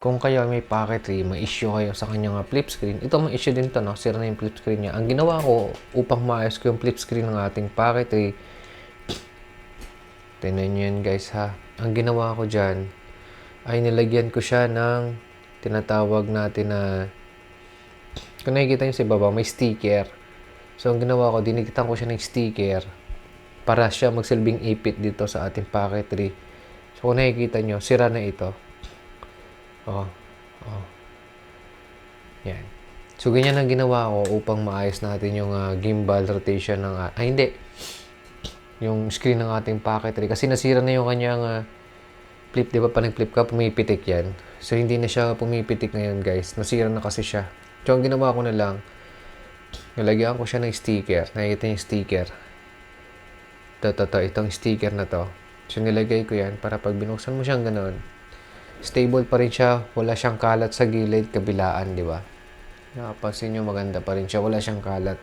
Kung kayo may packetry, may issue kayo sa kanyang flip screen, ito may issue din to, no? Sira na yung flip screen niya. Ang ginawa ko upang maayos ko yung flip screen ng ating packetry, tingnan nyo yan guys ha. Ang ginawa ko dyan ay nilagyan ko siya ng tinatawag natin na, kung nakikita nyo sa baba, may sticker. So ang ginawa ko, dinikitan ko siya ng sticker para siya magsilbing ipit dito sa ating packetry. So kung nakikita nyo, sira na ito. Oh. Yan. So, ganyan ang ginawa ko upang maayos natin yung gimbal rotation ng... hindi. Yung screen ng ating packetry. Kasi nasira na yung kanyang flip. Diba pa nag-flip ka, pumipitik yan. So, hindi na siya pumipitik ngayon, guys. Nasira na kasi siya. So, ang ginawa ko na lang, nilagyan ko siya ng sticker. Nakikita yung sticker. Itong sticker na to. So, nilagay ko yan para pag binuksan mo siyang ganoon, stable pa rin siya. Wala siyang kalat sa gilid, kabilaan, di ba? Napansin nyo, maganda pa rin siya. Wala siyang kalat.